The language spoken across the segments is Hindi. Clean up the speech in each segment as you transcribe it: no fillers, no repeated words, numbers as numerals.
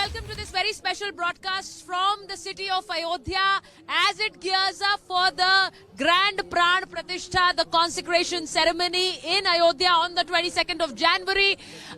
welcome to this very special broadcast from the city of Ayodhya as it gears up for the Grand Pran Pratishtha, the consecration ceremony in Ayodhya on the 22nd of January.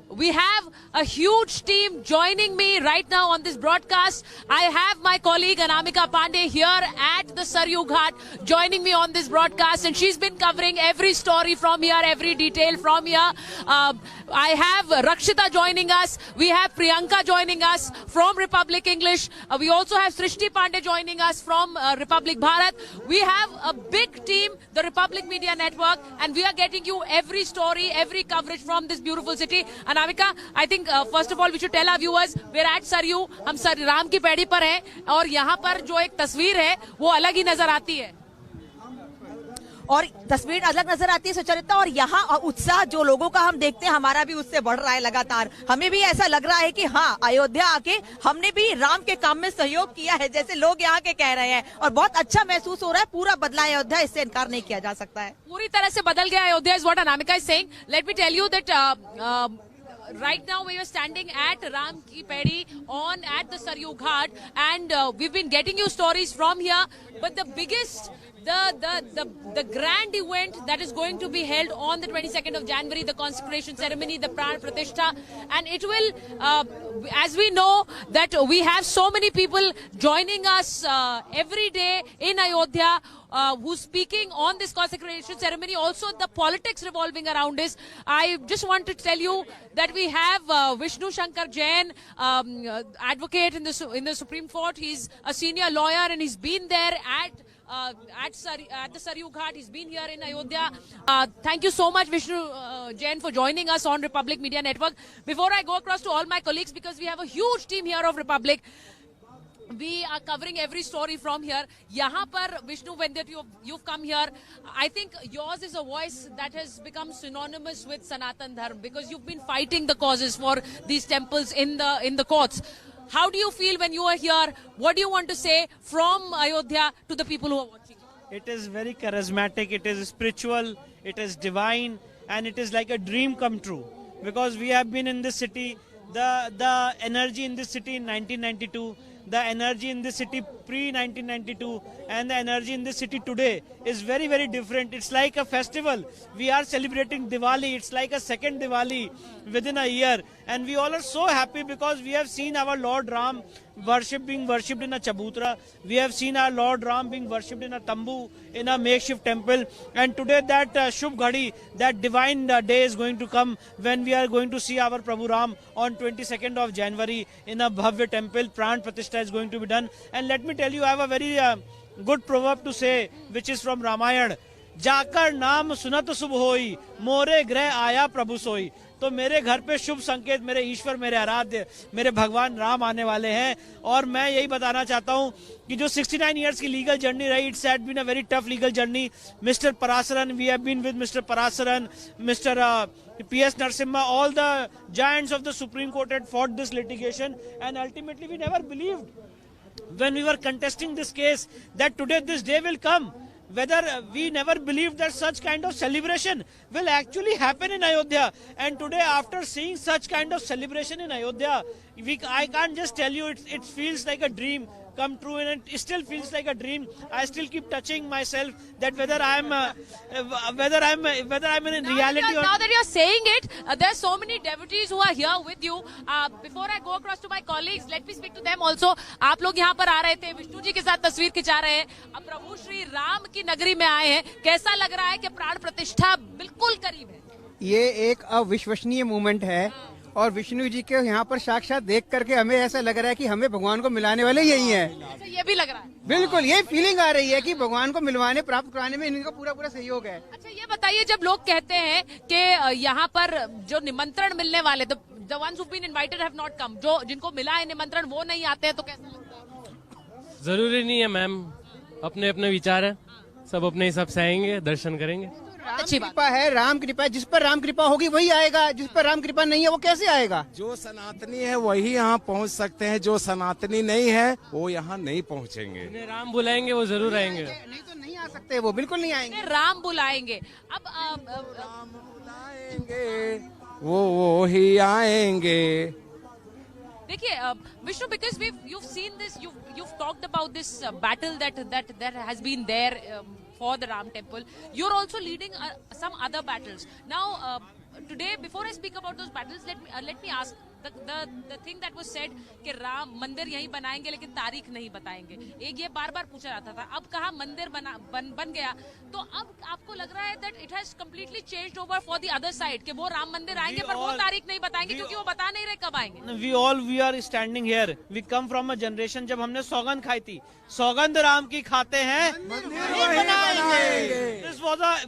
We have a huge team joining me right now on this broadcast. I have my colleague Anamika Pandey here at the Saryu Ghat joining me on this broadcast, and she's been covering every story from here, every detail from here. I have Rakshita joining us. We have Priyanka joining us from Republic English. We also have Srishti Pandey joining us from Republic Bharat. We have a big team, the Republic Media Network, and we are getting you every story, every coverage from this beautiful city. Anamika, I think first of all we should tell our viewers we're at Saryu. हम राम की पैड़ी पर हैं और यहाँ पर जो एक तस्वीर है वो अलग ही नजर आती है और तस्वीर अलग नजर आती है सुचरिता। और यहाँ उत्साह जो लोगों का हम देखते हैं हमारा भी उससे बढ़ रहा है लगातार। हमें भी ऐसा लग रहा है कि हाँ, अयोध्या आके हमने भी राम के काम में सहयोग किया है, जैसे लोग यहाँ के कह रहे हैं, और बहुत अच्छा महसूस हो रहा है। पूरा बदला अयोध्या, इससे इनकार नहीं किया जा सकता है। पूरी तरह से बदल गया Ayodhya, is what Anamika is saying. Let me tell you that right now we are standing at Ram Ki Pedi at the Saryu Ghat, and we've been getting you stories from here. But the biggest, the grand event that is going to be held on the 22nd of January, the consecration ceremony, the Pran Pratishtha, and it will, as we know that we have so many people joining us every day in Ayodhya. Who's speaking on this consecration ceremony, also the politics revolving around this. I just want to tell you that we have Vishnu Shankar Jain, advocate in the Supreme Court. He's a senior lawyer and he's been there at the Saryu Ghat. He's been here in Ayodhya. Thank you so much, Vishnu Jain, for joining us on Republic Media Network. Before I go across to all my colleagues, because we have a huge team here of Republic, we are covering every story from here. Yahan par Vishnu, when that you've come here, I think yours is a voice that has become synonymous with Sanatan Dharma, because you've been fighting the causes for these temples in the courts. How do you feel when you are here? What do you want to say from Ayodhya to the people who are watching? It is very charismatic, it is spiritual, it is divine, and it is like a dream come true. Because we have been in this city, the energy in this city in 1992, the energy in this city pre-1992 and the energy in this city today is very, very different. It's like a festival. We are celebrating Diwali. It's like a second Diwali within a year. And we all are so happy because we have seen our Lord Ram being worshipped in a chabutra. We have seen our Lord Ram being worshipped in a tambu, in a makeshift temple. And today that Shubh Ghadi, that divine day is going to come when we are going to see our Prabhu Ram on 22nd of January in a Bhavya temple. Pran Pratishtha is going to be done. And let me tell you, I have a very good proverb to say, which is from Ramayana. जाकर नाम सुनत शुभ होई, मोरे ग्रह आया प्रभु सोई। तो मेरे घर पे शुभ संकेत, मेरे ईश्वर, मेरे आराध्य, मेरे भगवान राम आने वाले हैं। और मैं यही बताना चाहता हूं कि जो 69 इयर्स की लीगल जर्नी रही, it's had been a very tough legal journey. Mister Parasaran, we have been with mister Parasaran, mister PS Narasimha, all the giants of the Supreme Court had fought this litigation, and ultimately we never believed when we were contesting this case that today this day will come. Whether we never believed that such kind of celebration will actually happen in Ayodhya. And today, after seeing such kind of celebration in Ayodhya, I can't just tell you, it feels like a dream come true, and it still feels like a dream. I still keep touching myself that whether I'm in reality. Now that you're saying it, there are so many devotees who are here with you. Before I go across to my colleagues, let me speak to them also. आप लोग यहाँ पर आ रहे थे, विष्णु जी के साथ तस्वीर खिंचा रहे हैं, अब प्रभु श्री राम की नगरी में आए हैं। कैसा लग रहा है कि प्राण प्रतिष्ठा बिल्कुल करीब है? ये एक अविश्वसनीय मूवमेंट है, और विष्णु जी के यहाँ पर साक्षात देख करके हमें ऐसा लग रहा है कि हमें भगवान को मिलाने वाले यही हैं। अच्छा, ये भी लग रहा है? बिल्कुल, ये फीलिंग आ रही है कि भगवान को मिलवाने, प्राप्त कराने में इनका पूरा पूरा सहयोग है। अच्छा, ये बताइए, जब लोग कहते हैं कि यहाँ पर जो निमंत्रण मिलने वाले, the ones who've been invited have not come, जो जिनको मिला है निमंत्रण वो नहीं आते हैं, तो कैसा लगता है? जरूरी नहीं है मैम, अपने अपने विचार है, सब अपने हिसाब से आएंगे, दर्शन करेंगे। अच्छी कृपा है, राम कृपा है। जिस पर राम कृपा होगी वही आएगा, जिस पर राम कृपा नहीं है वो कैसे आएगा? जो सनातनी है वही यहाँ पहुँच सकते हैं, जो सनातनी नहीं है वो यहाँ नहीं पहुँचेंगे। उन्हें राम बुलाएंगे वो जरूर आएंगे, नहीं तो नहीं आ सकते, वो बिल्कुल नहीं आएंगे। राम बुलाएंगे, अब राम बुलाएंगे वो ही आएंगे। देखिए Vishnu, because you've seen this, you've talked about this battle that has been there for the Ram temple. You're also leading some other battles. Now today, before I speak about those battles, let me ask the thing that was said कि राम मंदिर यहीं बनाएंगे लेकिन तारीख नहीं बताएंगे, एक ये बार बार पूछा जाता था. अब कहा मंदिर बन गया, तो अब आपको लग रहा है that it has completely changed over for the other side कि वो राम मंदिर आएंगे पर वो तारीख नहीं बताएंगे क्योंकि वो बता नहीं रहे कब आएंगे. We are standing here. We come from a generation जब हमने सौगंध खाई थी, सौगंध राम की खाते हैं,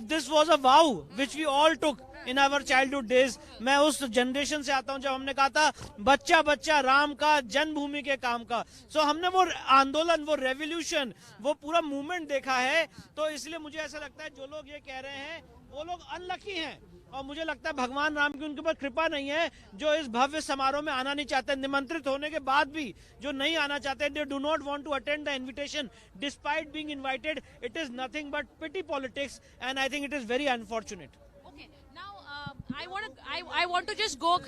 This was a vow which we all took in our childhood days. मैं उस जनरेशन से आता हूँ जब हमने कहा था बच्चा बच्चा राम का जन्मभूमि के काम का. सो हमने वो आंदोलन, वो रेवोल्यूशन, वो पूरा मूवमेंट देखा है. तो इसलिए मुझे ऐसा लगता है जो लोग ये कह रहे हैं वो लोग अनलकी हैं, और मुझे लगता है भगवान राम की उनके ऊपर कृपा नहीं है जो इस भव्य समारोह में आना नहीं चाहते. निमंत्रित होने के बाद भी जो नहीं आना चाहते, they do not want to attend the invitation despite being invited. It is nothing but petty politics and I think it is very unfortunate. Okay, now I want to just go.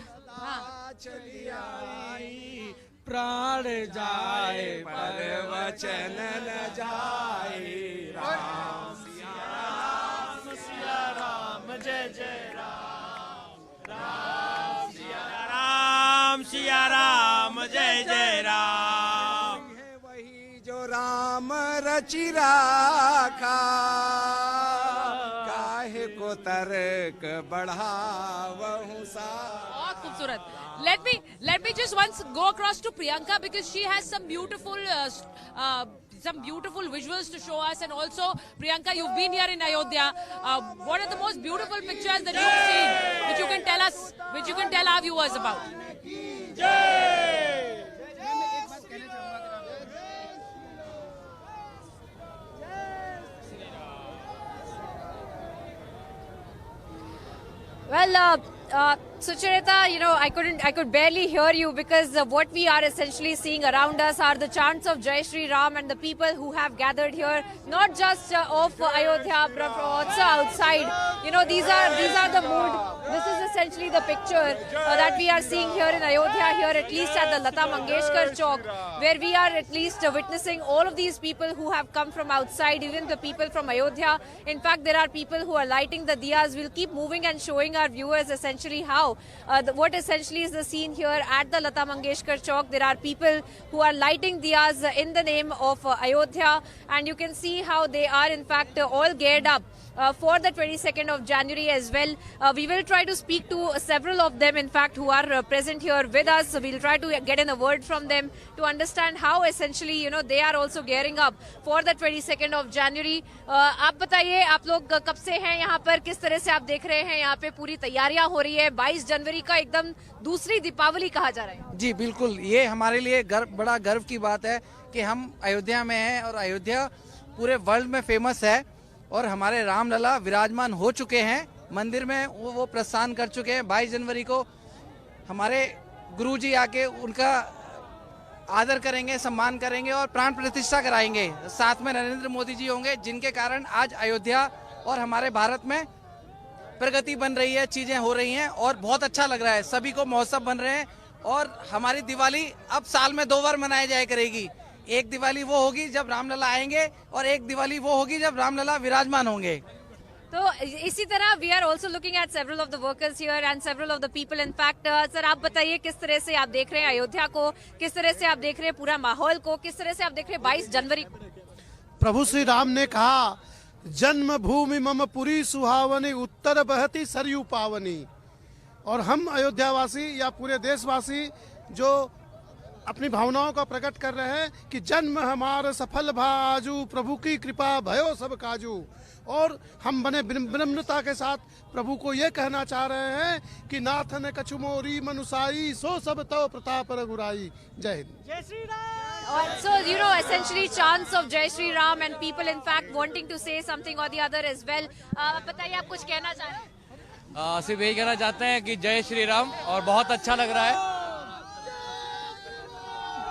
प्राण जाए पर वचन न जाए. राम सिया राम जय जय राम, राम सिया राम जय जय राम. है वही जो राम रचि राखा, काहे को तर्क बढ़ावहु सा. बहुत खूबसूरत. Let me just once go across to Priyanka because she has some beautiful visuals to show us. And also Priyanka, you've been here in Ayodhya. What are the most beautiful pictures that you've seen which you can tell our viewers about? Well, Sucharita, you know, I could barely hear you because what we are essentially seeing around us are the chants of Jai Shri Ram and the people who have gathered here, not just of Ayodhya, but also outside. You know, these are the mood. This is essentially the picture that we are seeing here in Ayodhya, here at least at the Lata Mangeshkar Chowk, where we are at least witnessing all of these people who have come from outside, even the people from Ayodhya. In fact, there are people who are lighting the diyas. We'll keep moving and showing our viewers essentially how. What essentially is the scene here at the Lata Mangeshkar Chowk. There are people who are lighting diyas in the name of Ayodhya, and you can see how they are in fact all geared up for the 22nd of January as well. We will try to speak to several of them in fact who are present here with us. We'll try to get in a word from them to understand how essentially, you know, they are also gearing up for the 22nd of January. आप बताइए, आप लोग कब से हैं यहाँ पर, किस तरह से आप देख रहे हैं यहाँ पे पूरी तैयारियां हो रही है? 22 जनवरी का एकदम दूसरी दीपावली कहा जा रहा है. जी बिल्कुल, ये हमारे लिए बड़ा गर्व की बात है कि हम अयोध्या में हैं और अयोध्या पूरे वर्ल्ड में फेमस है और हमारे रामलला विराजमान हो चुके हैं मंदिर में. वो प्रस्थान कर चुके हैं. 22 जनवरी को हमारे गुरुजी आके उनका आदर करेंगे, सम्मान करेंगे और प्राण प्रतिष्ठा कराएंगे. साथ में नरेंद्र मोदी जी होंगे, जिनके कारण आज अयोध्या और हमारे भारत में प्रगति बन रही है, चीजें हो रही हैं और बहुत अच्छा लग रहा है. सभी को महोत्सव बन रहे हैं और हमारी दिवाली अब साल में 2 बार मनाई जाया करेगी. एक दिवाली वो होगी जब रामलला आएंगे और एक दिवाली वो होगी जब रामलला विराजमान होंगे. तो इसी तरह we are also looking at several of the workers here and several of the people. In fact sir, आप बताइए किस तरह से आप देख रहे हैं अयोध्या को, किस तरह से आप देख रहे हैं पूरा माहौल को, किस तरह से आप देख रहे हैं 22 जनवरी को? प्रभु श्री राम ने कहा, जन्म भूमि मम पुरी सुहावनी, उत्तर बहती सरयू पावनी. और हम अयोध्यावासी या पूरे देशवासी जो अपनी भावनाओं का प्रकट कर रहे हैं कि जन्म हमारा सफल भाजू, प्रभु की कृपा भयो सब काजू. और हम बने विनम्रता के साथ प्रभु को ये कहना चाह रहे हैं कि नाथ ने कछु मोरी मनुसाई, सो सब तो प्रताप रघुराई. जय हिंद. जय Shri Ram. So, you know, essentially chants of Jai Shri Ram and people in fact wanting to say something or the other as well. बताइए, आप कुछ कहना चाह रहे हैं? सिर्फ यही कहना चाहते हैं कि जय श्री राम, और बहुत अच्छा लग रहा है.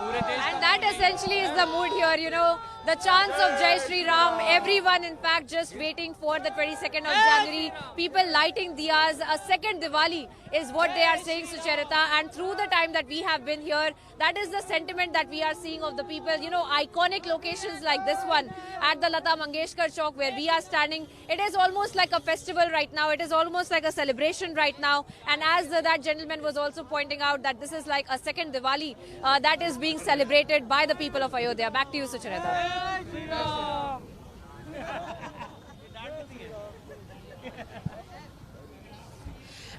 And that essentially is the mood here, you know, the chants of Jai Shri Ram, everyone in fact just waiting for the 22nd of January, people lighting diyas, a second Diwali is what they are saying, Sucharita. And through the time that we have been here, that is the sentiment that we are seeing of the people. You know, iconic locations like this one at the Lata Mangeshkar Chowk where we are standing. It is almost like a festival right now. It is almost like a celebration right now. And as that gentleman was also pointing out, that this is like a second Diwali that is being celebrated by the people of Ayodhya. Back to you, Sucharita.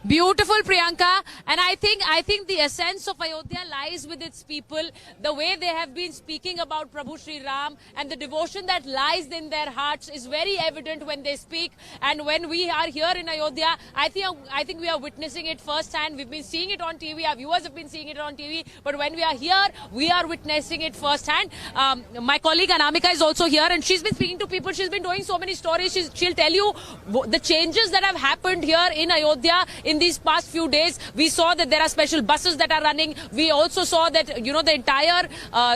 Beautiful, Priyanka. And I think the essence of Ayodhya lies with its people. The way they have been speaking about Prabhu Shri Ram and the devotion that lies in their hearts is very evident when they speak. And when we are here in Ayodhya, I think we are witnessing it firsthand. We've been seeing it on TV. Our viewers have been seeing it on TV. But when we are here, we are witnessing it firsthand. My colleague Anamika is also here, and she's been speaking to people. She's been doing so many stories. She'll tell you the changes that have happened here in Ayodhya in these past few days. We saw that there are special buses that are running. We also saw that, you know, the entire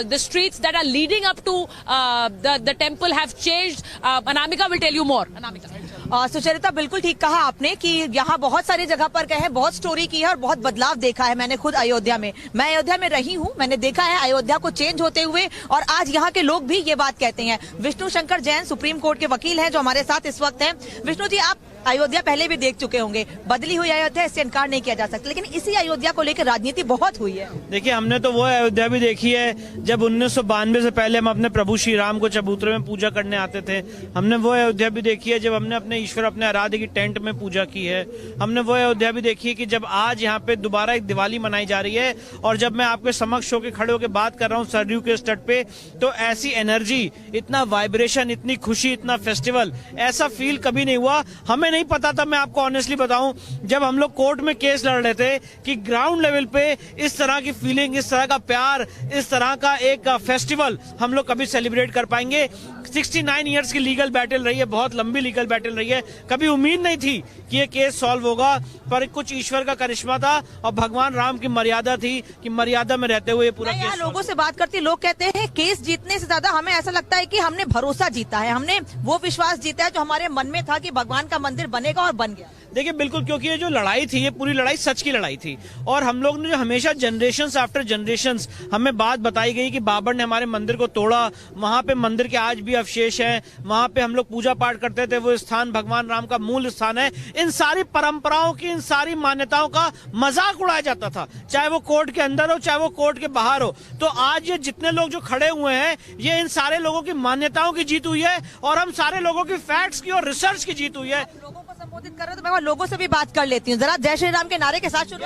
the streets that are leading up to the temple have changed. Anamika will tell you more. Anamika. Sucharita, बिल्कुल ठीक कहा आपने कि यहाँ बहुत सारी जगह पर गए हैं, बहुत स्टोरी की है और बहुत बदलाव देखा है। मैंने खुद अयोध्या में, मैं अयोध्या में रही हूँ, मैंने देखा है अयोध्या को चेंज होते हुए, और आज यहाँ के लोग भी ये बात कहते हैं। विष्णु शंकर जैन सुप्रीम कोर्ट के वकील हैं जो हमारे साथ इस वक्त हैं। विष्णु जी, आप अयोध्या पहले भी देख चुके होंगे, बदली हुई अयोध्या, इससे इनकार नहीं किया जा सकता, लेकिन इसी अयोध्या को लेकर राजनीति बहुत हुई है। देखिए, हमने तो वो अयोध्या भी देखी है जब 1992 से पहले हम अपने प्रभु श्री राम को चबूतरे में पूजा करने आते थे। हमने वो अयोध्या भी देखी है जब हमने अपने ईश्वर, अपने आराध्य की टेंट में पूजा की है। हमने वो अयोध्या भी देखी है कि जब आज यहाँ पे दोबारा एक दिवाली मनाई जा रही है, और जब मैं आपके समक्ष होकर खड़े होकर बात कर रहा हूँ सरयू के तट पे, तो ऐसी एनर्जी, इतना वाइब्रेशन, इतनी खुशी, इतना फेस्टिवल ऐसा फील कभी नहीं हुआ। हमें नहीं पता था, मैं आपको ऑनेस्टली बताऊं, जब हम लोग कोर्ट में केस लड़ रहे थे, कि ग्राउंड लेवल पे इस तरह की फीलिंग, इस तरह का प्यार, इस तरह का एक फेस्टिवल हम लोग कभी सेलिब्रेट कर पाएंगे। 69 इयर्स की लीगल बैटल रही है, बहुत लंबी लीगल बैटल रही है। कभी उम्मीद नहीं थी कि ये केस सॉल्व होगा, पर कुछ ईश्वर का करिश्मा था और भगवान राम की मर्यादा थी कि मर्यादा में रहते हुए पूरा केस। लोगों से बात करती, लोग कहते हैं केस जीतने से ज्यादा हमें ऐसा लगता है कि हमने भरोसा जीता है, हमने वो विश्वास जीता है जो हमारे मन में था कि भगवान का मंदिर बनेगा, और बन गया। देखिए, बिल्कुल, क्योंकि ये जो लड़ाई थी, ये पूरी लड़ाई सच की लड़ाई थी, और हम लोग ने जो हमेशा जनरेशंस आफ्टर जनरेशंस हमें बात बताई गई कि बाबर ने हमारे मंदिर को तोड़ा, वहां पे मंदिर के आज भी अवशेष हैं, वहां पे हम लोग पूजा पाठ करते थे, वो स्थान भगवान राम का मूल स्थान है। इन सारी परंपराओं की, इन सारी मान्यताओं का मजाक उड़ाया जाता था, चाहे वो कोर्ट के अंदर हो, चाहे वो कोर्ट के बाहर हो। तो आज ये जितने लोग जो खड़े हुए हैं, ये इन सारे लोगों की मान्यताओं की जीत हुई है, और हम सारे लोगों की फैक्ट्स की और रिसर्च की जीत हुई है। लोगों को संबोधित कर रहे, तो मैं लोगों से भी बात कर लेती हूँ जरा। जय श्री राम के नारे के साथ शुरू।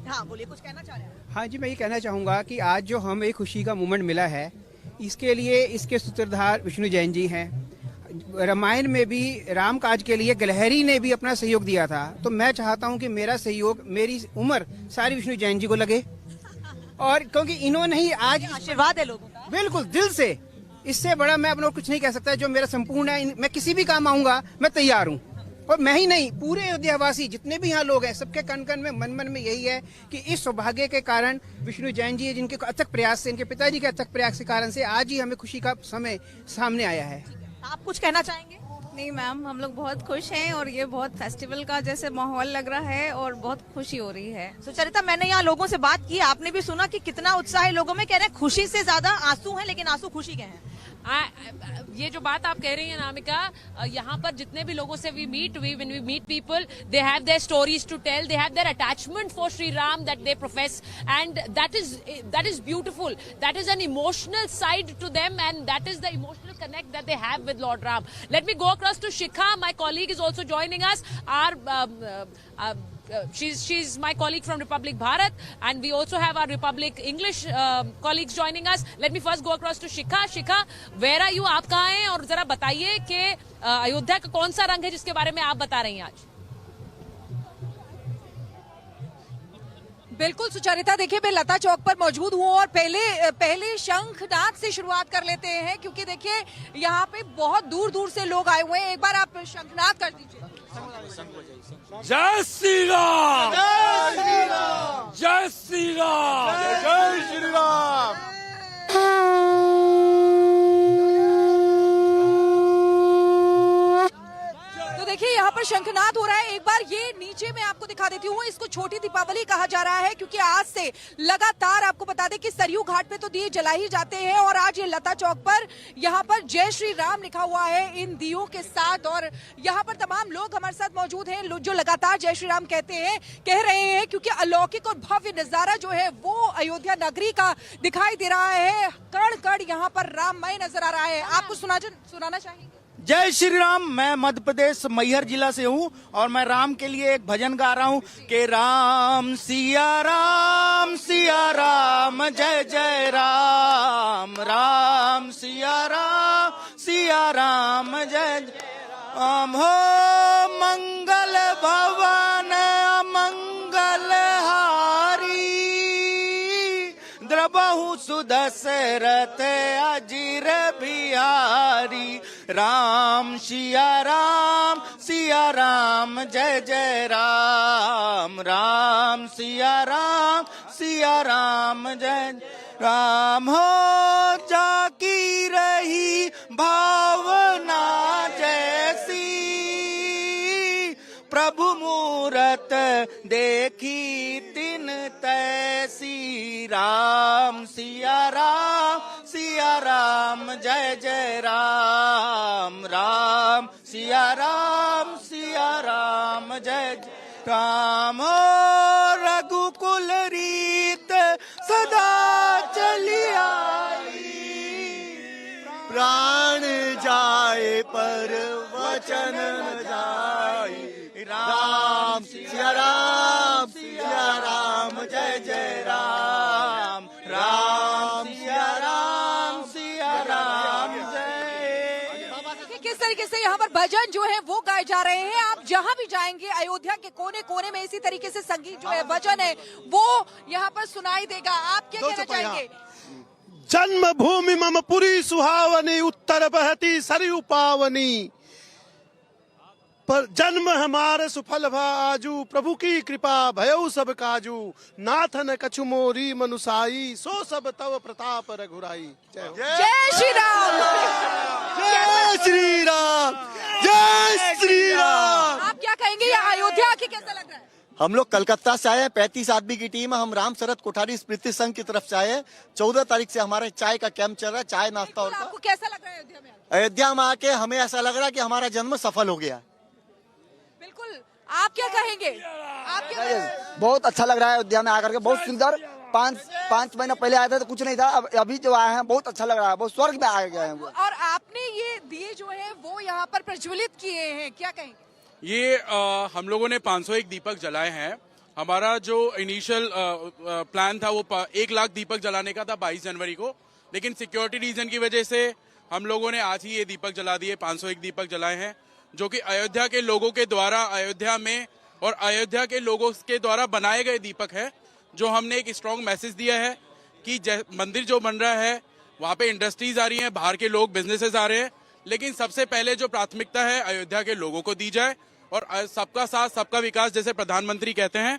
हाँ, बोलिए, कुछ कहना चाह रहे हैं? हाँ जी, मैं ये कहना चाहूँगा कि आज जो हमें एक खुशी का मोमेंट मिला है, इसके लिए इसके सूत्रधार विष्णु जैन जी हैं। रामायण में भी राम काज के लिए गिलहरी ने भी अपना सहयोग दिया था, तो मैं चाहता हूँ कि मेरा सहयोग, मेरी उम्र सारी विष्णु जैन जी को लगे, और क्योंकि इन्होंने ही आज आशीर्वाद है लोगों का, बिल्कुल दिल से, इससे बड़ा मैं अपना कुछ नहीं कह सकता। जो मेरा संपूर्ण है, मैं किसी भी काम आऊंगा, मैं तैयार हूँ। और मैं ही नहीं, पूरे अयोध्यावासी जितने भी यहाँ लोग हैं, सबके कण कण में, मन मन में यही है कि इस सौभाग्य के कारण विष्णु जैन जी, जिनके अथक प्रयास से, इनके पिताजी के अथक प्रयास के कारण से आज ही हमें खुशी का समय सामने आया है। आप कुछ कहना चाहेंगे? नहीं मैम, हम लोग बहुत खुश हैं, और ये बहुत फेस्टिवल का जैसे माहौल लग रहा है, और बहुत खुशी हो रही है। सुचरिता, मैंने यहाँ लोगों से बात की, आपने भी सुना कि कितना उत्साह है लोगों में। कह रहे हैं खुशी से ज्यादा आंसू हैं, लेकिन आंसू खुशी के हैं। ये जो बात आप कह रही हैं नामिका, यहाँ पर जितने भी लोगों से when we meet people, they have their stories to tell, they have their attachment for Sri Ram that they profess, and that is beautiful. That is an emotional side to them, and that is the emotional connect that they have with Lord Ram. Let me go across to Shikha. My colleague is also joining us. She's my colleague from Republic Bharat, and we also have our Republic English colleagues joining us. Let me first go across to Shikha. Shikha, where are you? आप कहाँ हैं? और जरा बताइए कि अयोध्या का कौन सा रंग है जिसके बारे में आप बता रही हैं आज? बिल्कुल सुचरिता, देखिए मैं लता चौक पर मौजूद हूँ, और पहले शंखनाद से शुरुआत कर लेते हैं, क्योंकि देखिए यहाँ पे बहुत दूर दूर से लोग आए हुए हैं। एक बार आप शंखनाद कर दीजिए। जय श्री राम, जय श्री राम, जय श्री राम, जय श्री राम। तो देखिए यहाँ पर शंख शंखनाद हो रहा है। एक बार ये नीचे मैं आपको दिखा देती हूँ, इसको छोटी दीपावली कहा जा रहा है क्योंकि आज से लगातार आपको बता दें कि सरयू घाट पे तो दिए जला ही जाते हैं और आज ये लता चौक पर यहाँ पर जय श्री राम लिखा हुआ है इन दियों के साथ। और यहाँ पर तमाम लोग हमारे साथ मौजूद हैं जो लगातार जय श्री राम कह रहे हैं क्योंकि अलौकिक और भव्य नजारा जो है वो अयोध्या नगरी का दिखाई दे रहा है। कण कण यहाँ पर राममय नजर आ रहा है। आपको सुनाना चाहेंगे? जय श्री राम। मैं मध्य प्रदेश मैहर जिला से हूँ और मैं राम के लिए एक भजन गा रहा हूँ कि राम सिया राम जय जय राम, राम सिया राम जय जय राम। हो मंगल भवन मंगल हारी, द्रबहु सुदशरथ अजीर बिहारी। राम सिया राम जय जय राम, राम सिया राम जय राम। हो जाकी रही भावना जैसी, प्रभु मूरत देखी तिन तैसी। राम सिया राम जय जय राम, राम सिया राम जय जय राम। रघुकुल रीत सदा चली आई, प्राण जाए पर वचन न जाए। राम सिया राम जय जय राम, राम सिया राम जय। किस तरीके से यहाँ पर भजन जो है वो गाए जा रहे हैं। आप जहाँ भी जाएंगे अयोध्या के कोने कोने में इसी तरीके से संगीत जो है भजन है वो यहाँ पर सुनाई देगा। आप क्या कहना चाहेंगे? जन्मभूमि मम पुरी सुहावनी, उत्तर बहती सरयू पावनी। पर जन्म हमारे सुफल भा आजू, प्रभु की कृपा भयउ सब काजू। नाथन कछु मोरी मनुसाई, सो सब तव प्रताप रघुराई। जय श्री राम, जय श्री राम, जय श्री राम। आप क्या कहेंगे? यहाँ अयोध्या आके कैसा लग रहा है? हम लोग कलकत्ता से आए हैं, 35 आदमी की टीम है। हम राम शरद कोठारी स्मृति संघ की तरफ से आए हैं। 14 तारीख से हमारे चाय का कैंप चल रहा है, चाय नाश्ता और। आपको कैसा लग रहा है अयोध्या में? अयोध्या में आके हमें ऐसा लग रहा है कि हमारा जन्म सफल हो गया। बिल्कुल। आप क्या कहेंगे? आप क्या कहेंगे? बहुत अच्छा लग रहा है अयोध्या में आकर के, बहुत सुंदर। पाँच महीना पहले आए थे तो कुछ नहीं था, अब अभी जो आए हैं बहुत अच्छा लग रहा है, बहुत स्वर्ग में आ गए हैं। और आपने ये दिए जो है वो यहाँ पर प्रज्वलित किए हैं, क्या कहेंगे? ये हम लोगों ने 501 दीपक जलाए हैं। हमारा जो इनिशियल प्लान था वो 1 लाख दीपक जलाने का था 22 जनवरी को, लेकिन सिक्योरिटी रीजन की वजह से हम लोगों ने आज ही ये दीपक जला दिए। 501 दीपक जलाए हैं जो कि अयोध्या के लोगों के द्वारा अयोध्या में और अयोध्या के लोगों के द्वारा बनाए गए दीपक है। जो हमने एक स्ट्रॉन्ग मैसेज दिया है कि मंदिर जो बन रहा है वहाँ पे इंडस्ट्रीज आ रही हैं, बाहर के लोग, बिजनेसेस आ रहे हैं, लेकिन सबसे पहले जो प्राथमिकता है अयोध्या के लोगों को दी जाए और सबका साथ सबका विकास जैसे प्रधानमंत्री कहते हैं,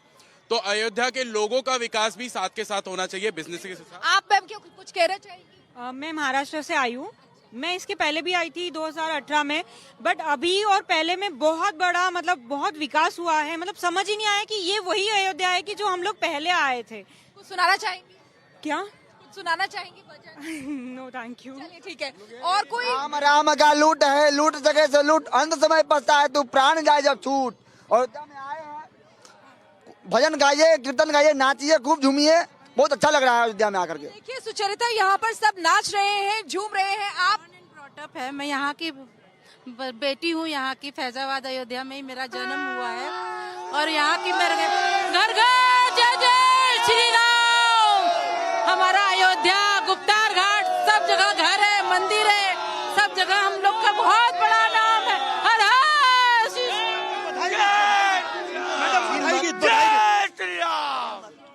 तो अयोध्या के लोगों का विकास भी साथ के साथ होना चाहिए, बिजनेस के साथ। आप मैम क्या कुछ कहना चाहेंगी? मैं महाराष्ट्र से आई हूँ। मैं इसके पहले भी आई थी 2018 में, बट अभी और पहले में बहुत बड़ा मतलब बहुत विकास हुआ है। मतलब समझ ही नहीं आया कि ये वही अयोध्या है कि जो हम लोग पहले आए थे। कुछ सुनाना चाहेंगी? क्या कुछ सुनाना चाहेंगी भजन? No thank you. चलिए ठीक है। और कोई? राम राम का लूट है, लूट जगह से लूट, अंत समय पछता है तू प्राण जाए जब छूट। और आए हैं, भजन गाइए, कीर्तन गाइए, नाचिए, खूब झूमिए, बहुत अच्छा लग रहा है अयोध्या में आकर के। देखिए सुचरिता, यहाँ पर सब नाच रहे हैं, झूम रहे हैं। आप ब्रॉटअप है, मैं यहाँ की बेटी हूँ, यहाँ की फैजाबाद अयोध्या में ही मेरा जन्म हुआ है और यहाँ की मेरे घर घर जय जय श्री राम। हमारा अयोध्या, गुप्तार घाट, सब जगह घर है, मंदिर है, सब जगह हम लोग का बहुत बड़ा नाम है। हर हर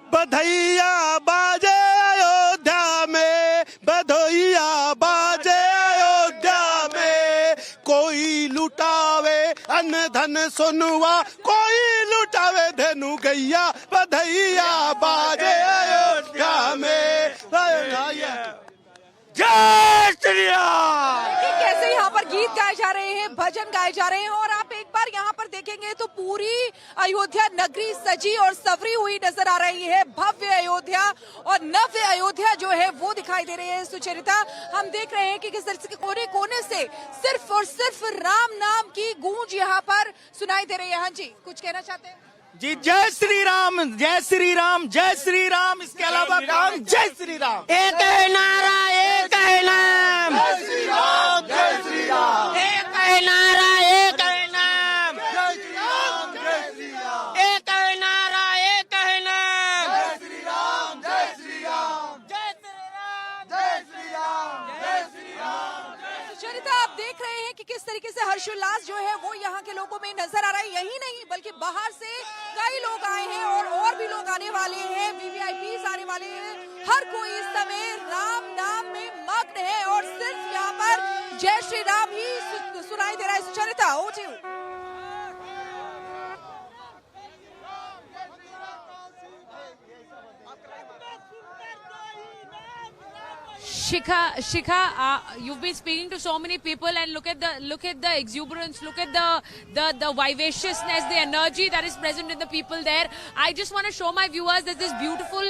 बधैया बाजे अयोध्या में, बधैया बाजे अयोध्या में। कोई लुटावे अन्न धन सोनुआ, कोई लुटावे धनु गैया। बधैया बाजे अयोध्या में। जय श्री राम। कैसे यहाँ पर गीत गाए जा रहे हैं, भजन गाए जा रहे हैं। और आप एक बार यहाँ पर देखेंगे तो पूरी अयोध्या नगरी सजी और सवरी हुई नजर आ रही है। भव्य अयोध्या और नव्य अयोध्या जो है वो दिखाई दे रही है। सुचरिता, हम देख रहे हैं कि किस तरह से कोने कोने से सिर्फ और सिर्फ राम नाम की गूंज यहाँ पर सुनाई दे रही है। हाँ जी, कुछ कहना चाहते हैं? जी, जय श्री राम, जय श्री राम, जय श्री राम। इसके अलावा काम जय श्री राम, एक है नारा, एक है नाम, जय श्री राम, जय श्री राम, एक है नारा, एक है नाम, जय श्री राम, जय श्री राम, एक है नारा, एक है नाम, जय श्री राम, जय श्री राम, जय श्री राम, जय श्री राम, जय श्री राम। सुचरिता, आप देख रहे हैं कि किस तरीके से हर्षोल्लास जो है वो यहाँ के लोगों में नजर आ रहा है। यही नहीं बल्कि बाहर से कई लोग आए हैं और भी लोग आने वाले हैं, वीवीआईपीस आने वाले हैं। हर कोई इस समय राम नाम में मग्न है और सिर्फ यहाँ पर जय श्री राम ही सुनाई दे रहा है। सुचरिता, ओ जी। Shikha, you've been speaking to so many people, and look at the exuberance, look at the vivaciousness, the energy that is present in the people there. I just want to show my viewers that this beautiful,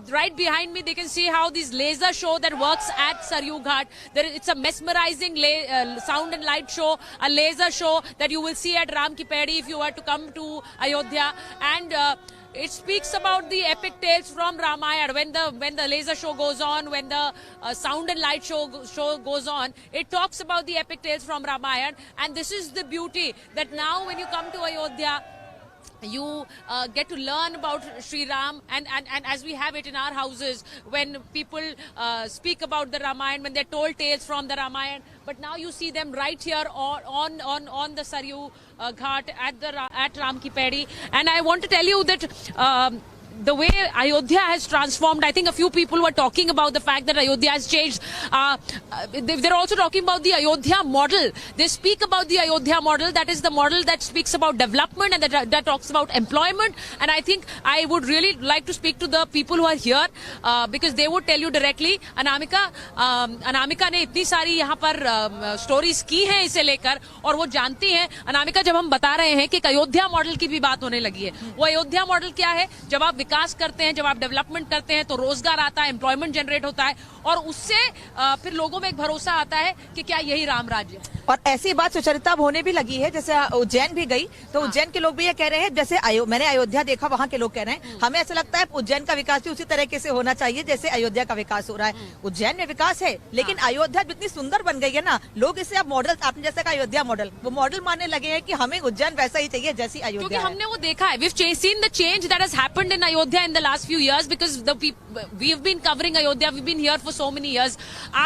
right behind me, they can see how this laser show that works at Saryu Ghat. It's a mesmerizing sound and light show, a laser show that you will see at Ram Ki Pedi if you were to come to Ayodhya, and it speaks about the epic tales from Ramayana. When the laser show goes on, when the sound and light show goes on, it talks about the epic tales from Ramayana. And this is the beauty, that now when you come to Ayodhya, you get to learn about Sri Ram, and as we have it in our houses, when people speak about the Ramayana, when they're told tales from the Ramayana, but now you see them right here on the Saryu Ghat at Ram Ki Pedi. And I want to tell you that the way Ayodhya has transformed, I think a few people were talking about the fact that Ayodhya has changed. They're also talking about the Ayodhya model. They speak about the Ayodhya model, that is the model that speaks about development and that talks about employment. And I think I would really like to speak to the people who are here because they would tell you directly. Anamika ने इतनी सारी यहाँ पर स्टोरीज की हैं इसे लेकर, और वो जानती हैं। अनामिका, जब हम बता रहे हैं कि अयोध्या मॉडल की भी बात होने लगी है, वो अयोध्या मॉडल क्या है? जब आप विकास करते हैं, जब आप डेवलपमेंट करते हैं तो रोजगार आता है, एम्प्लॉयमेंट जनरेट होता है, और उससे फिर लोगों में एक भरोसा आता है कि क्या यही राम राज्य है। और ऐसी बात सुचरिता होने भी लगी है। जैसे उज्जैन भी गई तो उज्जैन के लोग भी ये कह रहे हैं, जैसे मैंने अयोध्या देखा, वहाँ के लोग कह रहे हैं हमें ऐसा लगता है उज्जैन का विकास भी उसी तरीके से होना चाहिए जैसे अयोध्या का विकास हो रहा है। उज्जैन में विकास है, लेकिन अयोध्या जितनी सुंदर बन गई है ना, लोग इसे अब मॉडल, आपने जैसा कहा अयोध्या मॉडल, वो मॉडल मानने लगे हैं कि हमें उज्जैन वैसा ही चाहिए जैसी अयोध्या। क्योंकि हमने वो देखा है, we've seen the change that has happened in Ayodhya in the last few years because we've been covering Ayodhya, we've been here for so many years.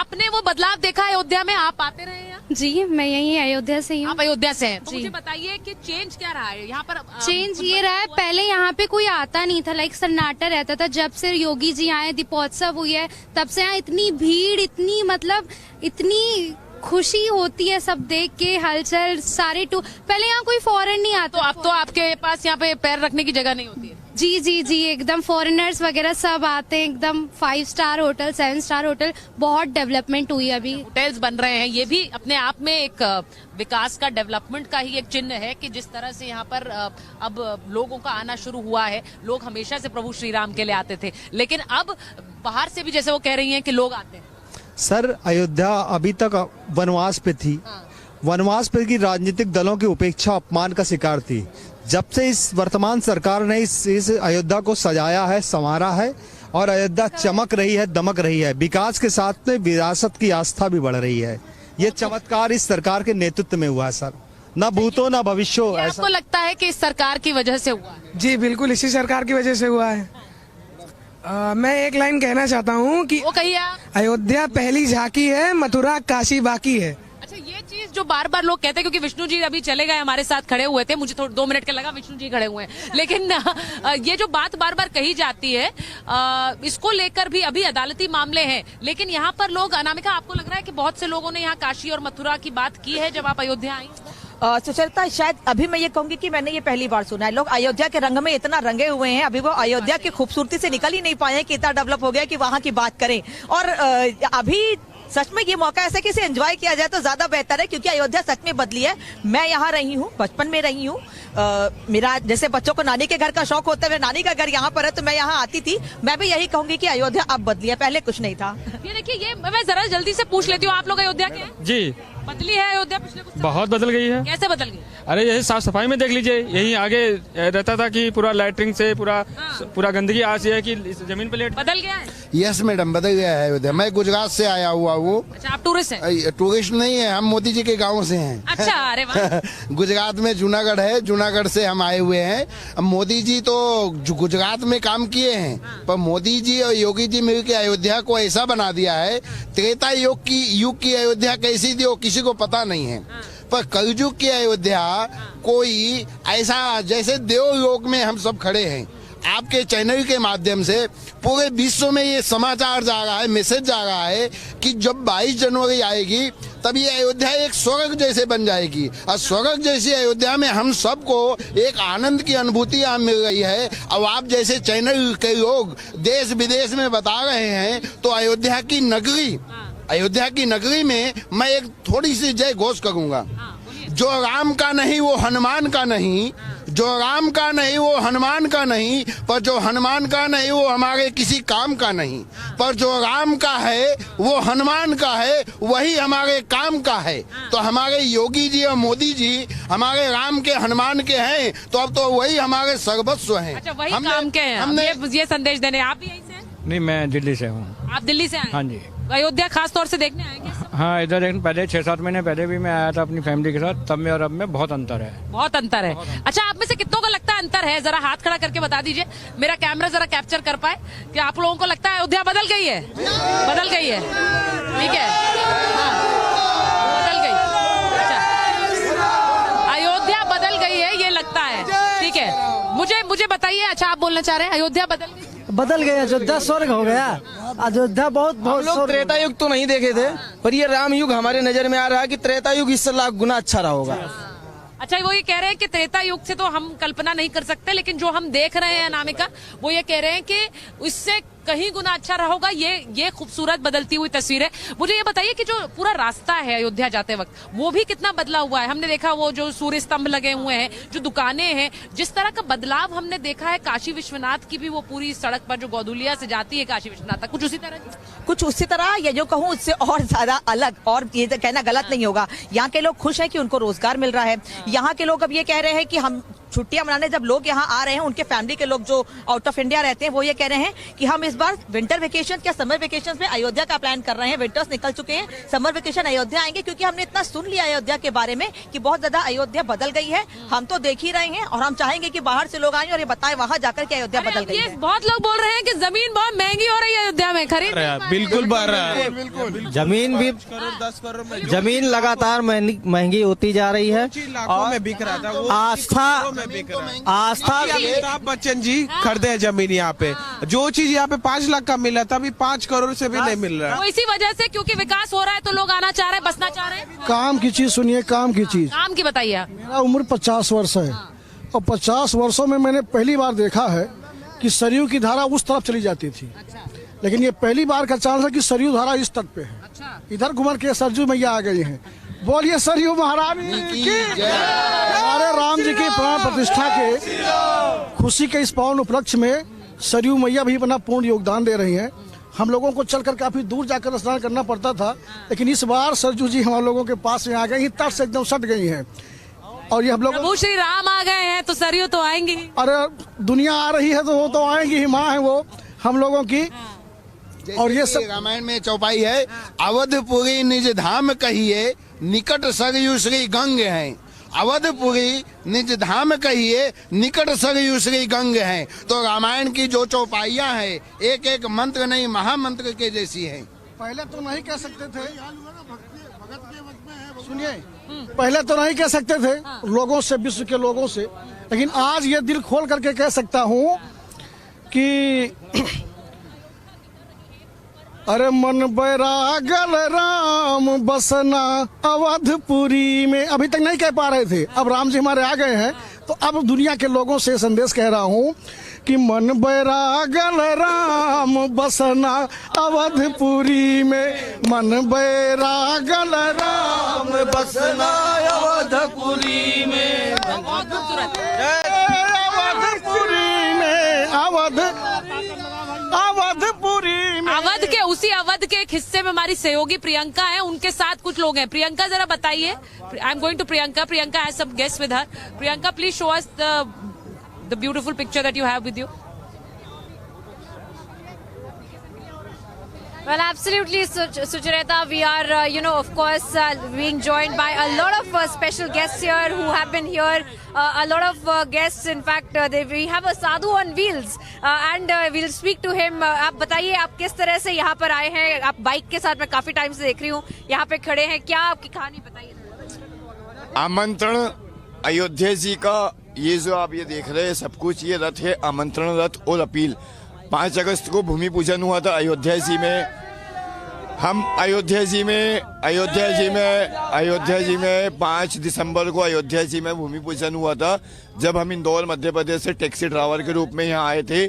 आपने वो बदलाव देखा अयोध्या में? आप आते रहे हैं? जी, मैं यही अयोध्या से ही हूँ। आप अयोध्या से हैं, तो मुझे बताइए कि चेंज क्या रहा है यहाँ पर? चेंज ये रहा है, पहले यहाँ पे कोई आता नहीं था, लाइक सन्नाटा रहता था। जब से योगी जी आए, दीपोत्सव हुई है, तब से यहाँ इतनी भीड़, इतनी मतलब इतनी खुशी होती है सब देख के, हलचल सारे पहले यहाँ कोई फॉरेन नहीं आता। तो अब तो आपके पास यहाँ पे पैर रखने की जगह नहीं होती है? जी जी जी, एकदम फॉरेनर्स वगैरह सब आते हैं, एकदम 5 स्टार होटल, 7 स्टार होटल, बहुत डेवलपमेंट हुई अभी, होटल्स बन रहे हैं। ये भी अपने आप में एक विकास का, डेवलपमेंट का ही एक चिन्ह है कि जिस तरह से यहाँ पर अब लोगों का आना शुरू हुआ है। लोग हमेशा से प्रभु श्री राम के लिए आते थे, लेकिन अब बाहर से भी, जैसे वो कह रही हैं कि लोग आते हैं। सर, अयोध्या अभी तक वनवास पे थी, वनवास पे की राजनीतिक दलों की उपेक्षा, अपमान का शिकार थी। जब से इस वर्तमान सरकार ने इस अयोध्या को सजाया है, संवारा है, और अयोध्या चमक रही है, दमक रही है, विकास के साथ में विरासत की आस्था भी बढ़ रही है। ये चमत्कार इस सरकार के नेतृत्व में हुआ है सर, न भूतो न भविष्यो। आपको लगता है कि इस सरकार की वजह से हुआ? जी बिल्कुल, इसी सरकार की वजह से हुआ है। मैं एक लाइन कहना चाहता हूँ कि वो कहिए। अयोध्या पहली झांकी है, मथुरा काशी बाकी है। अच्छा, ये चीज जो बार बार लोग कहते हैं, क्योंकि विष्णु जी अभी चले गए, हमारे साथ खड़े हुए थे, मुझे 2 मिनट का लगा विष्णु जी खड़े हुए हैं, लेकिन ये जो बात बार बार कही जाती है, इसको लेकर भी अभी अदालती मामले हैं, लेकिन यहाँ पर लोग, अनामिका आपको लग रहा है कि बहुत से लोगों ने यहाँ काशी और मथुरा की बात की है जब आप अयोध्या आई? सुचरिता, शायद अभी मैं ये कहूंगी कि मैंने ये पहली बार सुना है। लोग अयोध्या के रंग में इतना रंगे हुए हैं, अभी वो अयोध्या की खूबसूरती से निकल ही नहीं पाए कि इतना डेवलप हो गया कि वहाँ की बात करें। और अभी सच में ये मौका ऐसा कि इसे एंजॉय किया जाए तो ज्यादा बेहतर है, क्योंकि अयोध्या सच में बदली है। मैं यहाँ रही हूँ, बचपन में रही हूँ। मेरा जैसे बच्चों को नानी के घर का शौक होता है, मेरे नानी का घर यहाँ पर है तो मैं यहाँ आती थी। मैं भी यही कहूंगी कि अयोध्या अब बदली है, पहले कुछ नहीं था। ये देखिए, ये मैं जरा जल्दी से पूछ लेती हूँ, आप लोग अयोध्या के हैं? जी बदली है अयोध्या पिछले कुछ बहुत बदल गई है। कैसे बदल गई? अरे यही साफ सफाई में देख लीजिए, यही आगे रहता था कि पूरा लैटरिन से पूरा गंदगी आज ये है कि जमीन पे लेट। बदल गया है? यस मैडम, बदल गया है अयोध्या। मैं गुजरात से आया हुआ हूँ। अच्छा, आप टूरिस्ट हैं? टूरिस्ट नहीं है, हम मोदी जी के गांव से हैं। अच्छा, अरे वाह। गुजरात में जूनागढ़ है, जूनागढ़ से हम आए हुए हैं। अब मोदी जी तो गुजरात में काम किए हैं, पर मोदी जी और योगी जी मिलकर अयोध्या को ऐसा बना दिया है। त्रेता युग की अयोध्या कैसी थी वो किसी को पता नहीं है, पर कलयुग की अयोध्या कोई ऐसा जैसे देवलोक में हम सब खड़े हैं। आपके चैनल के माध्यम से पूरे विश्व में ये समाचार जा रहा है, मैसेज जा रहा है कि जब 22 जनवरी आएगी तब ये अयोध्या एक स्वर्ग जैसे बन जाएगी। और स्वर्ग जैसी अयोध्या में हम सबको एक आनंद की अनुभूति यहाँ मिल रही है। अब आप जैसे चैनल के लोग देश विदेश में बता रहे हैं, तो अयोध्या की नगरी में मैं एक थोड़ी सी जय घोष करूंगा। जो राम का नहीं वो हनुमान का नहीं, जो राम का नहीं वो हनुमान का नहीं, पर जो हनुमान का नहीं वो हमारे किसी काम का नहीं, पर जो राम का है वो हनुमान का है, वही हमारे काम का है। तो हमारे योगी जी और मोदी जी हमारे राम के हनुमान के हैं, तो अब तो वही हमारे सर्वस्व हैं। अच्छा, वही काम के हैं। हमने ये संदेश देने। आप भी यहीं से हैं? नहीं, मैं दिल्ली से हूँ। आप दिल्ली से आए? हाँ जी। अयोध्या खास तौर से देखने आएंगे? हाँ, इधर लेकिन पहले 6-7 महीने पहले भी मैं आया था अपनी फैमिली के साथ, तब में और अब में बहुत अंतर है। बहुत अंतर है। अच्छा, आप में से कितनों को लगता है अंतर है? जरा हाथ खड़ा करके बता दीजिए, मेरा कैमरा जरा कैप्चर कर पाए कि आप लोगों को लगता है अयोध्या बदल गई है? बदल गई है, ठीक है। हाँ, बदल गई। अच्छा, अयोध्या बदल गई है ये लगता है, ठीक है। मुझे बताइए। अच्छा, आप बोलना चाह रहे हैं अयोध्या बदल गई? अयोध्या स्वर्ग हो गया। अयोध्या बहुत हम लोग त्रेता युग तो नहीं देखे थे, पर ये राम युग हमारे नजर में आ रहा है कि त्रेता युग इससे लाख गुना अच्छा रहा होगा। अच्छा, वो ये कह रहे हैं कि त्रेता युग से तो हम कल्पना नहीं कर सकते, लेकिन जो हम देख रहे हैं अनामिका, वो ये कह रहे हैं कि उससे कहीं गुना अच्छा रहा होगा। ये खूबसूरत बदलती हुई तस्वीर है। मुझे ये बताइए कि जो पूरा रास्ता है अयोध्या जाते वक्त, वो भी कितना बदला हुआ है? हमने देखा वो जो सूर्य स्तंभ लगे हुए हैं, जो दुकानें हैं, जिस तरह का बदलाव हमने देखा है। काशी विश्वनाथ की भी वो पूरी सड़क पर जो गौदुलिया से जाती है काशी विश्वनाथ तक, कुछ उसी तरह या जो कहूँ उससे और ज्यादा अलग। और ये कहना गलत नहीं होगा, यहाँ के लोग खुश हैं कि उनको रोजगार मिल रहा है। यहाँ के लोग अब ये कह रहे हैं कि हम छुट्टियां मनाने जब लोग यहाँ आ रहे हैं, उनके फैमिली के लोग जो आउट ऑफ इंडिया रहते हैं, वो ये कह रहे हैं कि हम इस बार विंटर वेकेशन या समर वेकेशन में अयोध्या का प्लान कर रहे हैं। विंटर्स निकल चुके हैं, समर वेकेशन अयोध्या आएंगे, क्योंकि हमने इतना सुन लिया अयोध्या के बारे में कि बहुत ज्यादा अयोध्या बदल गई है। हम तो देख ही रहे हैं और हम चाहेंगे कि बाहर से लोग आए और ये बताएं वहाँ जाकर के अयोध्या बदल गई है। बहुत लोग बोल रहे हैं कि जमीन बहुत महंगी हो रही है अयोध्या में, खरीद बिल्कुल बढ़ रहा है। जमीन भी 10 करोड़ जमीन लगातार महंगी होती जा रही है और बिक रहा था। आस्था अमिताभ बच्चन जी खरीदे हैं जमीन यहाँ पे। जो चीज यहाँ पे 5 लाख का मिला था, अभी 5 करोड़ से भी नहीं मिल रहा है। वो इसी वजह से, क्योंकि विकास हो रहा है तो लोग आना चाह रहे हैं, बसना चाह रहे हैं। काम की चीज सुनिए, काम की चीज। काम की बताइए। मेरा उम्र 50 वर्ष है और 50 वर्षों में मैंने पहली बार देखा है कि सरयू की धारा उस तरफ चली जाती थी। लेकिन ये पहली बार का चांस है कि सरयू धारा इस तट पे है। इधर घुमर के सरयू मैया आ गई है। बोलिए सरयू महारानी की। हमारे राम जी की प्राण प्रतिष्ठा के खुशी के इस पावन उपलक्ष्य में सरयू मैया भी अपना पूर्ण योगदान दे रही हैं। हम लोगों को चलकर काफी दूर जाकर स्नान करना पड़ता था, लेकिन इस बार सरयू जी हम लोगों के पास में आ गई, तट से एकदम सट गई हैं। और ये हम लोग प्रभु श्री राम आ गए हैं तो सरयू तो आएंगी। अरे दुनिया आ रही है तो वो तो आएंगी ही, माँ है वो हम लोगों की। और ये सब रामायण में चौपाई है, अवधपुरी निज धाम कहिए, निकट सरयू श्री गंग है। अवधपुरी निज धाम कहिए, निकट सरयू श्री गंग है। तो रामायण की जो चौपाइयाँ हैं, एक एक मंत्र नहीं महामंत्र के जैसी हैं। पहले तो नहीं कह सकते थे, सुनिए, पहले तो नहीं कह सकते थे लोगों से, विश्व के लोगों से, लेकिन आज ये दिल खोल करके कह सकता हूँ कि अरे मन बैरागल राम बसना अवधपुरी में। अभी तक नहीं कह पा रहे थे, अब राम जी हमारे आ गए हैं, तो अब दुनिया के लोगों से संदेश कह रहा हूँ कि मन बैरागल राम बसना अवधपुरी में, मन बैरागल राम बसना अवधपुरी में, अवधपुरी में, अवधपुरी में। अवध के उसी अवध के एक हिस्से में हमारी सहयोगी प्रियंका है, उनके साथ कुछ लोग हैं। प्रियंका जरा बताइए। I am going to Priyanka. Priyanka has some guest with her. Priyanka, please show us the beautiful picture that you have with you. Well, absolutely, Sucharita. We are, of course, being joined by a lot of special guests here who have been here. A lot of guests, in fact, we have a sadhu on wheels, and we'll speak to him. आप बताइए, आप किस तरह से यहाँ पर आए हैं? आप बाइक के साथ, मैं काफी टाइम से देख रही हूँ, यहाँ पे खड़े हैं। क्या आपकी कहानी बताइए? आमंत्रण अयोध्या जी का, ये जो आप ये देख रहे हैं सब कुछ, ये रथ है आमंत्रण रथ और अपील। 5 अगस्त को भूमि पूजन हुआ था अयोध्या जी में। हम अयोध्या जी में 5 दिसंबर को अयोध्या जी में भूमि पूजन हुआ था, जब हम इंदौर मध्य प्रदेश से टैक्सी ड्राइवर के रूप में यहाँ आए थे।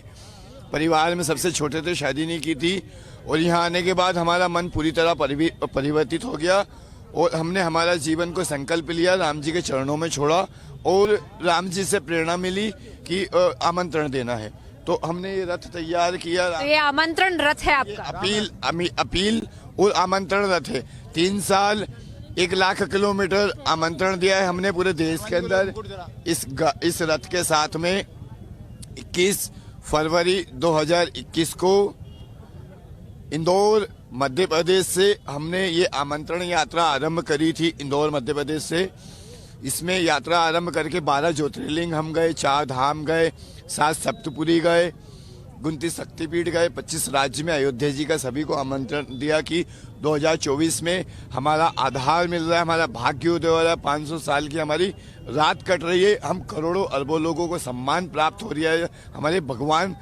परिवार में सबसे छोटे थे, शादी नहीं की थी, और यहाँ आने के बाद हमारा मन पूरी तरह परिवर्तित हो गया और हमने हमारा जीवन को संकल्प लिया, राम जी के चरणों में छोड़ा और राम जी से प्रेरणा मिली कि आमंत्रण देना है, तो हमने ये रथ तैयार किया। तो ये आमंत्रण रथ है आपका? अपील और आमंत्रण रथ है। 3 साल 1 लाख किलोमीटर आमंत्रण दिया है हमने पूरे देश के अंदर। इस रथ के साथ में 21 फरवरी 2021 को इंदौर मध्य प्रदेश से हमने ये आमंत्रण यात्रा आरंभ करी थी, इंदौर मध्य प्रदेश से। इसमें यात्रा आरंभ करके 12 ज्योतिर्लिंग हम गए, 4 धाम गए, 7 सप्तपुरी गए, 29 शक्तिपीठ गए, 25 राज्य में अयोध्या जी का सभी को आमंत्रण दिया कि 2024 में हमारा आधार मिल रहा है, हमारा भाग्य उदय हो रहा है, 500 साल की हमारी रात कट रही है, हम करोड़ों अरबों लोगों को सम्मान प्राप्त हो रहा है, हमारे भगवान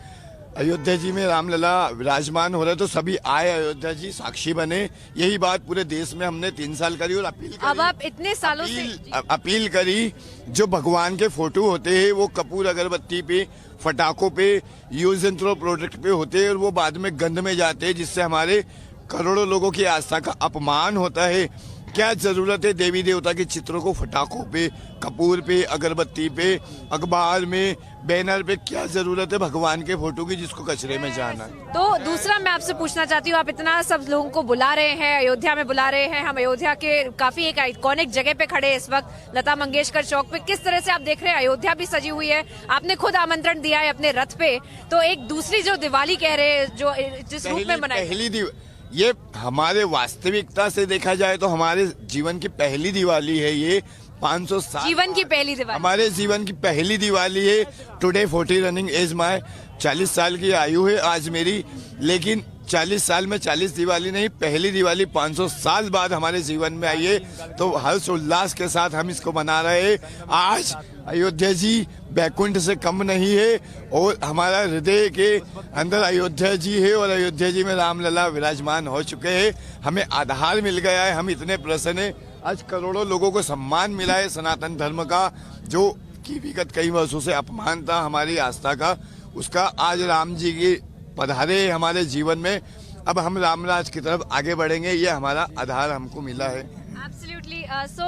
अयोध्या जी में रामलला विराजमान हो रहे, तो सभी आए, अयोध्या जी साक्षी बने। यही बात पूरे देश में हमने 3 साल करी और अपील करी। अब आप इतने सालों से अपील करी, जो भगवान के फोटो होते हैं वो कपूर अगरबत्ती पे, फटाकों पे, यूज एंड थ्रो प्रोडक्ट पे होते हैं और वो बाद में गंद में जाते हैं, जिससे हमारे करोड़ों लोगों की आस्था का अपमान होता है। क्या जरूरत है देवी देवता के चित्रों को फटाकों पे, कपूर पे, अगरबत्ती पे, अखबार में, बैनर पे, क्या जरूरत है भगवान के फोटो की जिसको कचरे में जाना है? तो दूसरा मैं आपसे पूछना चाहती हूँ, आप इतना सब लोगों को बुला रहे हैं, अयोध्या में बुला रहे हैं, हम अयोध्या के काफी एक आइकॉनिक जगह पे खड़े हैं इस वक्त, लता मंगेशकर चौक पे। किस तरह से आप देख रहे हैं, अयोध्या भी सजी हुई है, आपने खुद आमंत्रण दिया है अपने रथ पे, तो एक दूसरी जो दिवाली कह रहे हैं, जो जिस रूप में मनाई, ये हमारे वास्तविकता से देखा जाए तो हमारे जीवन की पहली दिवाली है। ये 500 साल जीवन की पहली दिवाली, हमारे जीवन की पहली दिवाली है। टुडे 40 रनिंग एज माय, 40 साल की आयु है आज मेरी, लेकिन 40 साल में 40 दिवाली नहीं, पहली दिवाली 500 साल बाद हमारे जीवन में आई है, तो हर्ष उल्लास के साथ हम इसको मना रहे हैं। आज अयोध्या जी बैकुंठ से कम नहीं है और हमारा हृदय के अंदर अयोध्या जी है और अयोध्या जी में रामलला विराजमान हो चुके हैं। हमें आधार मिल गया है, हम इतने प्रसन्न हैं। आज करोड़ों लोगों को सम्मान मिला है सनातन धर्म का, जो कि विगत कई वर्षों से अपमान था हमारी आस्था का, उसका आज राम जी की पधारे हमारे जीवन में। अब हम रामराज की तरफ आगे बढ़ेंगे, ये हमारा आधार हमको मिला है। Absolutely. So,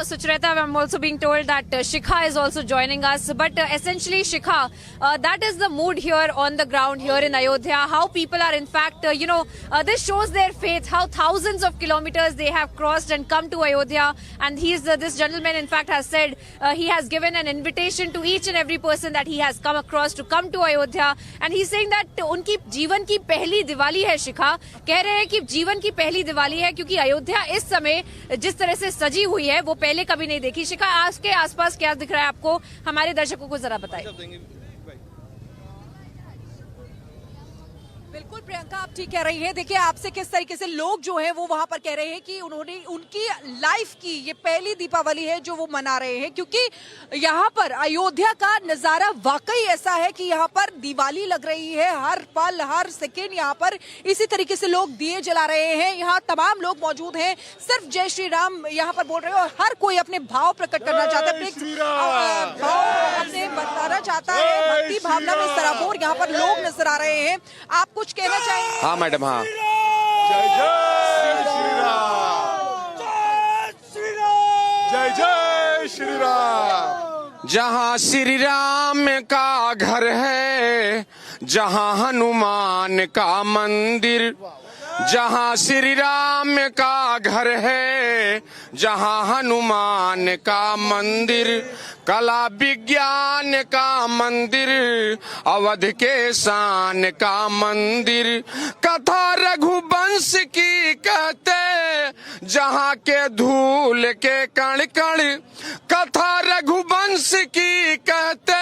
Sucharita, I'm also being told that Shikha is also joining us. But essentially, Shikha, that is the mood here on the ground here in Ayodhya. How people are, in fact, this shows their faith. How thousands of kilometers they have crossed and come to Ayodhya. And this gentleman, in fact, has said he has given an invitation to each and every person that he has come across to come to Ayodhya. And he's saying that उनकी जीवन की पहली दिवाली है। शिखा कह रहे हैं कि जीवन की पहली दिवाली है, क्योंकि अयोध्या इस समय जिस तरह से सजी हुई है वो पहले कभी नहीं देखी। शिखा, आज के आसपास क्या दिख रहा है आपको, हमारे दर्शकों को जरा बताइए। बिल्कुल प्रियंका, आप ठीक कह रही हैं। देखिए आपसे किस तरीके से लोग जो हैं वो वहां पर कह रहे हैं कि उन्होंने उनकी लाइफ की ये पहली दीपावली है जो वो मना रहे हैं, क्योंकि यहाँ पर अयोध्या का नजारा वाकई ऐसा है कि यहाँ पर दिवाली लग रही है। हर पल हर सेकेंड यहाँ पर इसी तरीके से लोग दिए जला रहे हैं। यहाँ तमाम लोग मौजूद हैं, सिर्फ जय श्री राम यहाँ पर बोल रहे हैं और हर कोई अपने भाव प्रकट करना चाहता है, भाव अपने बताना चाहता है। भक्ति भावना में सराबोर यहाँ पर लोग नजर आ रहे हैं। आप कुछ कहना चाहेंगे? हाँ मैडम, हाँ। जय जय श्री राम, जय जय श्री राम। जहाँ श्री राम का घर है, जहाँ हनुमान का मंदिर, जहाँ श्री राम का घर है, जहाँ हनुमान का मंदिर, कला विज्ञान का मंदिर, अवध के शान का मंदिर, कथा रघुवंश की कहते, जहाँ के धूल के कण कण, कथा रघुवंश की कहते,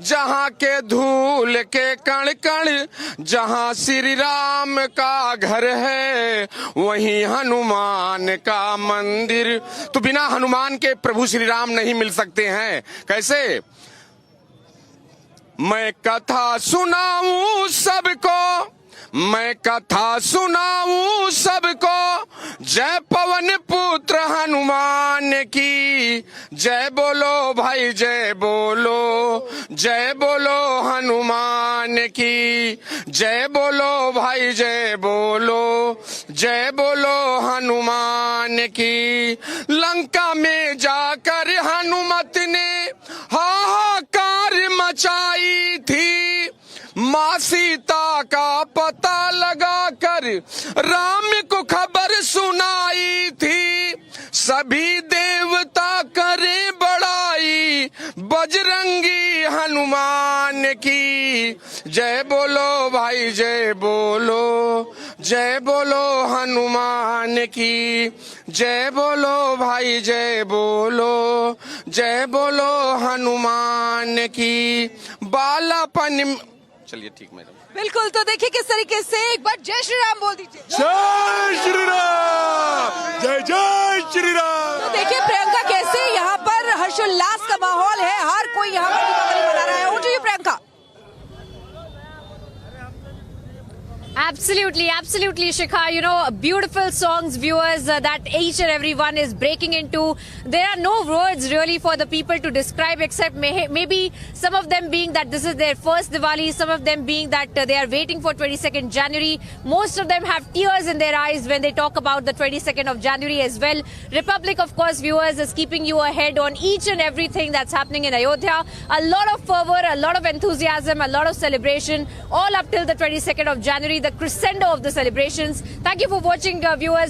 जहाँ के धूल के कण कण, जहाँ श्री राम का घर है वहीं हनुमान का मंदिर। तो बिना हनुमान के प्रभु श्री राम नहीं मिल सकते हैं। कैसे? मैं कथा सुनाऊं सबको, मैं कथा सुनाऊं सबको, जय पवन पुत्र हनुमान की, जय बोलो भाई जय बोलो, जय बोलो हनुमान की, जय बोलो भाई जय बोलो, जय बोलो हनुमान की। लंका में जाकर हनुमत ने हाहाकार मचाई थी, माँ सीता का पता लगाकर राम को खबर सुनाई थी, सभी देवता करें बड़ाई बजरंगी हनुमान की, जय बोलो भाई जय बोलो, जय बोलो हनुमान की, जय बोलो भाई जय बोलो, जय बोलो हनुमान की। बालापन, चलिए ठीक मैडम। बिल्कुल, तो देखिए किस तरीके से एक बार जय श्री राम बोल दीजिए। जय श्री राम, जय जय श्री राम। तो देखिए प्रियंका कैसे यहाँ पर हर्षोल्लास का माहौल है, हर कोई यहाँ पर दीपावली मना रहा है। उठिए Priyanka. Absolutely, absolutely, Shikha. You know, beautiful songs, viewers, that each and every one is breaking into. There are no words really for the people to describe, except maybe some of them being that this is their first Diwali, some of them being that they are waiting for 22nd January. Most of them have tears in their eyes when they talk about the 22nd of January as well. Republic, of course, viewers, is keeping you ahead on each and everything that's happening in Ayodhya. A lot of fervor, a lot of enthusiasm, a lot of celebration, all up till the 22nd of January, the crescendo of the celebrations. Thank you for watching, viewers.